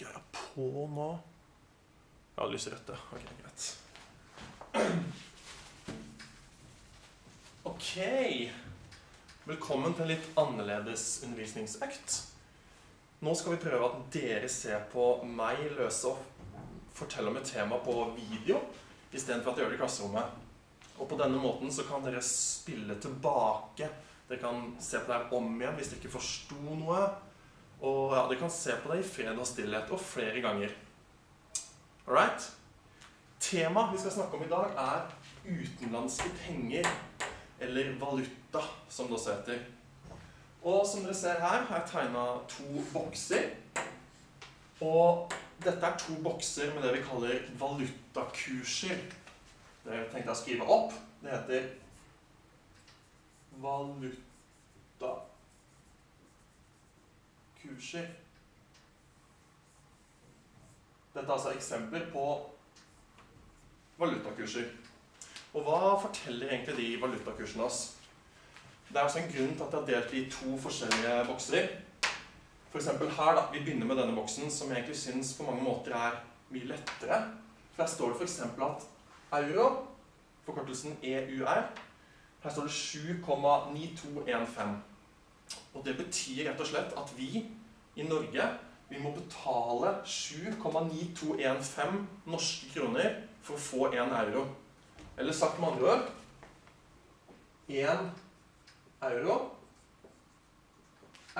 greia på nå? Ja, lysrødt, ja. Ok, greit. Ok. Velkommen til en litt annerledes undervisningsøkt. Nå skal vi prøve at dere ser på meg løse og fortelle om et tema på video, I stedet for at jeg gjør det I klasserommet. Og på denne måten så kan dere spille tilbake. Dere kan se på det her om igjen hvis dere ikke forstod noe. Og ja, dere kan se på det I fred og stillhet og flere ganger. Alright? Temaet vi skal snakke om I dag utenlandske penger, eller valuta, som det også heter. Og som dere ser her, har jeg tegnet 2 bokser. Og dette 2 bokser med det vi kaller valutakurser. Det tenkte jeg å skrive opp. Det heter valutakurser. Dette altså eksempler på valutakurser. Og hva forteller egentlig de valutakursene oss? Det altså en grunn til at jeg har delt I 2 forskjellige bokser. For eksempel her da, vi begynner med denne boksen, som jeg egentlig synes på mange måter mye lettere. For her står det for eksempel at euro, forkortelsen EUR, her står det 7,9215. Og det betyr rett og slett at vi I Norge, vi må betale 7,9215 norske kroner for å få 1 euro. Eller sagt med andre ord, 1 euro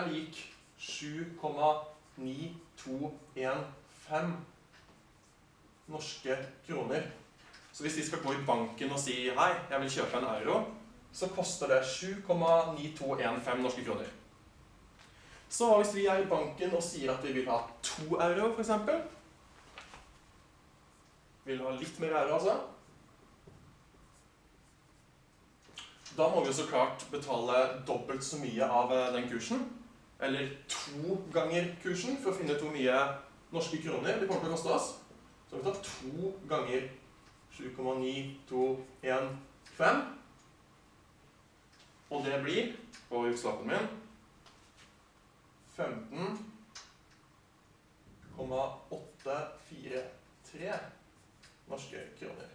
lik 7,9215 norske kroner. Så hvis vi skal gå I banken og si hei, jeg vil kjøpe 1 euro, så koster det 7,9215 norske kroner. Så hvis vi I banken og sier at vi vil ha 2 euro for eksempel, vil ha litt mer euro altså, da må vi så klart betale dobbelt så mye av den kursen, eller 2 ganger kursen, for å finne ut hvor mye norske kroner det kommer til å koste oss. Så vi tar 2 ganger 7,9215, og det blir, på utslappen min, 15,843 norske kroner.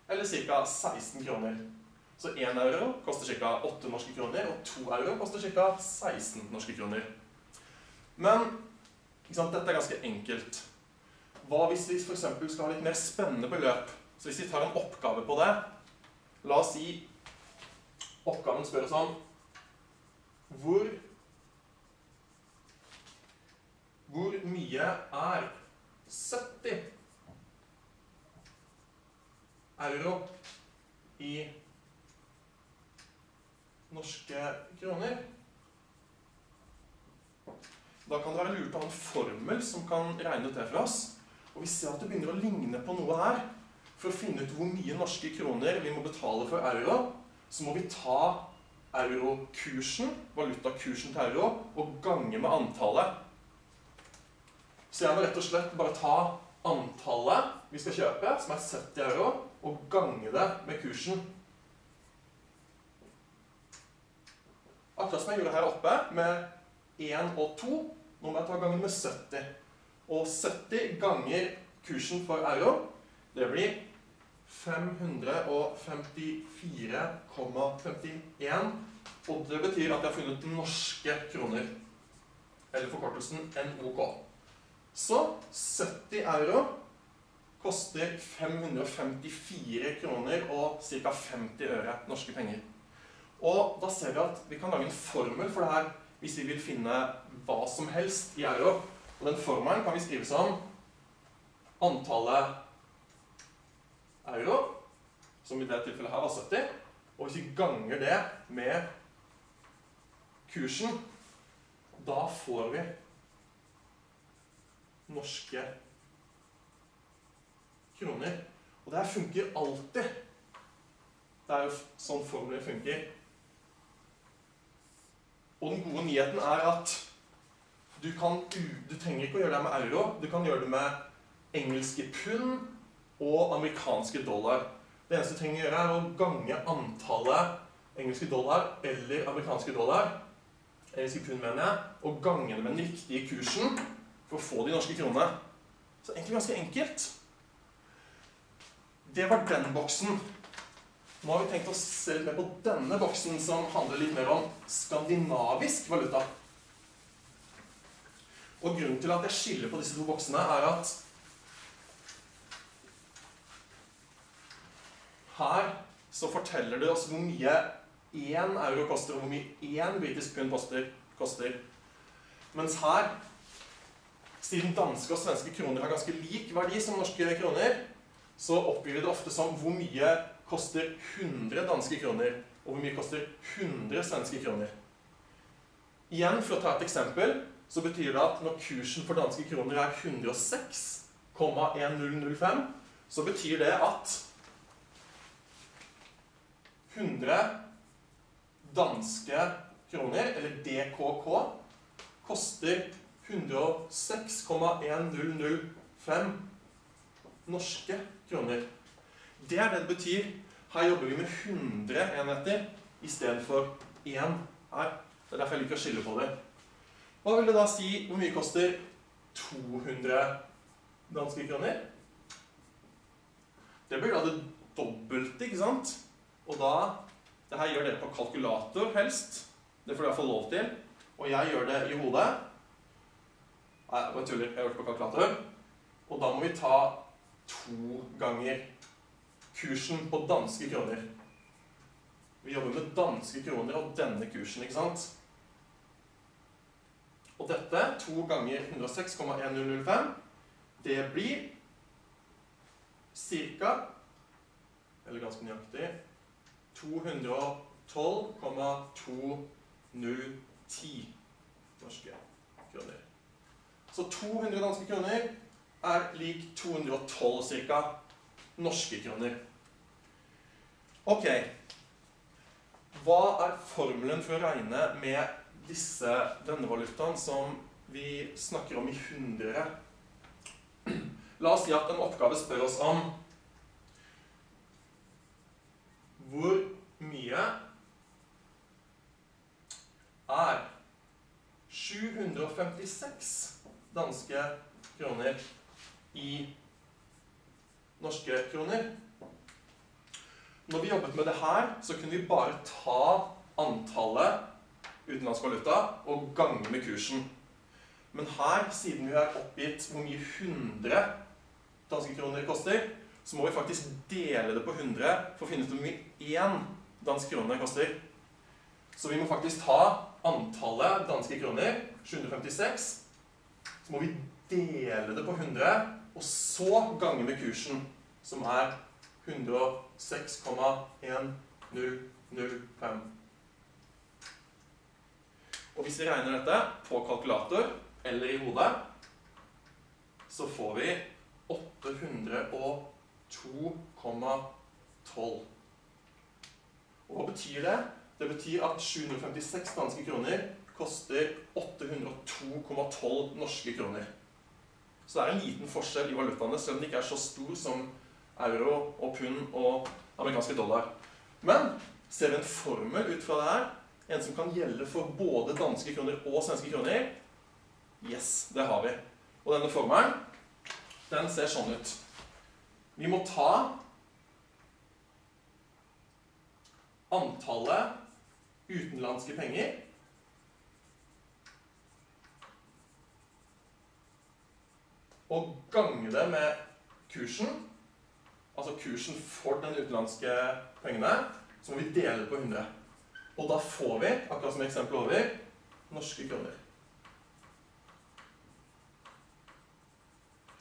Eller ca. 16 kroner. Så 1 euro koster ca. 8 norske kroner, og 2 euro koster ca. 16 norske kroner. Men, ikke sant, dette ganske enkelt. Hva hvis vi for eksempel skal ha litt mer spennende beløp? Så hvis vi tar en oppgave på det, la oss si, oppgaven spør oss om, hvor mye 70 euro I norske kroner? Da kan det være lurt å ha en formel som kan regne ut det for oss. Og vi ser at det begynner å ligne på noe her. For å finne ut hvor mye norske kroner vi må betale for euro, så må vi ta eurokursen, valutakursen til euro, og gange med antallet. Så jeg må rett og slett bare ta antallet vi skal kjøpe, som 70 euro, og gange det med kursen. Akkurat som jeg gjorde her oppe, med 1 og 2, nå må jeg ta gangen med 70. Og 70 ganger kursen for euro, det blir 554,51, og det betyr at jeg har funnet norske kroner, eller forkortelsen NOK. Så 70 euro koster 554 kroner og ca. 50 øre norske penger. Og da ser vi at vi kan lage en formel for det her hvis vi vil finne hva som helst I euro. Og den formelen kan vi skrive som antallet euro, som I det tilfellet her var 70, og hvis vi ganger det med kursen, da får vi norske kroner. Og det her funker alltid. Det jo sånn formelen funker. Og den gode nyheten at du trenger ikke å gjøre det med euro, du kan gjøre det med engelske pund og amerikanske dollar. Det eneste du trenger å gjøre å gange antallet engelske dollar eller amerikanske dollar, engelske pund mener jeg, og gange det med den riktige kursen. for å få de norske kronene. Så egentlig ganske enkelt. Det var den boksen. Nå har vi tenkt å se litt mer på denne boksen, som handler litt mer om skandinavisk valuta. Og grunnen til at jeg skiller på disse to boksene er at her så forteller det oss hvor mye 1 euro koster, og hvor mye 1 britisk pund koster. Mens her, siden danske og svenske kroner har ganske lik verdi som norske kroner, så oppgir det ofte som hvor mye koster 100 danske kroner, og hvor mye koster 100 svenske kroner. Igjen, for å ta et eksempel, så betyr det at når kursen for danske kroner er 106,1005, så betyr det at 100 danske kroner, eller DKK, koster 106,1005 norske kroner. Det er det det betyr. Her jobber vi med 100 enheter i stedet for 1 her. Det er derfor jeg liker å skille på det. Hva vil det da si hvor mye koster 200 danske kroner? Det blir da det dobbelte, ikke sant? Og da, det her gjør dere på kalkulator helst. Det får dere få lov til. Og jeg gjør det i hodet. Nei, jeg tuller, jeg gjør det på kalkulator. Og da må vi ta 2 ganger kursen på danske kroner. Vi jobber med danske kroner og denne kursen, ikke sant? Og dette, 2 ganger 106,1005, det blir cirka, eller ganske nøyaktig, 212,2010 norske kroner. Så 200 danske kroner er lik 212 cirka norske kroner. Ok, hva er formelen for å regne med denne valutaen som vi snakker om i 100? La oss si at en oppgave spør oss om hvor mye er 756 danske kroner i norske kroner. Når vi jobbet med det her, så kunne vi bare ta antallet utenlandsk valuta og gange med kursen. Men her, siden vi har oppgitt hvor mye 100 danske kroner koster, så må vi faktisk dele det på 100 for å finne ut hvor mye 1 dansk kroner koster. Så vi må faktisk ta antallet danske kroner, 756, så må vi dele det på 100, og så gange med kursen, som er 106,1005. Og hvis vi regner dette på kalkulator, eller i hodet, så får vi 802,12. Og hva betyr det? Det betyr at 756 danske kroner koster 802,12 norske kroner. Så det er en liten forskjell i valutaene, selv om det ikke er så stor som euro og pund og amerikanske dollar. Men ser vi en formel ut fra det her, en som kan gjelde for både danske kroner og svenske kroner? Yes, det har vi. Og denne formelen, den ser sånn ut. Vi må ta antallet utenlandske penger og gange det med kursen, altså kursen for den utenlandske pengene, så må vi dele det på 100. Og da får vi, akkurat som eksempel over, norske kroner.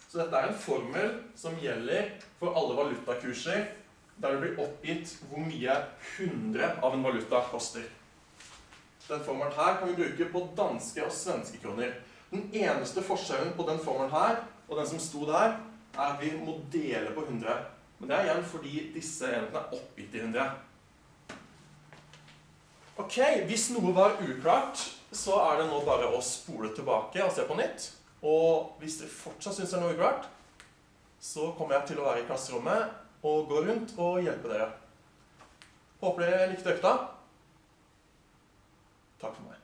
Så dette er en formel som gjelder for alle valutakurser, der det blir oppgitt hvor mye 100 av en valuta koster. Den formelen her kan vi bruke på danske og svenske kroner. Den eneste forskjellen på den formelen her, og den som sto der, er at vi må dele på 100. Men det er igjen fordi disse enhetene er oppgitt i 100. Ok, hvis noe var uklart, så er det nå bare å spole tilbake og se på nytt. Og hvis dere fortsatt synes det er noe uklart, så kommer jeg til å være i klasserommet og gå rundt og hjelpe dere. Håper dere likte økta. Takk for meg.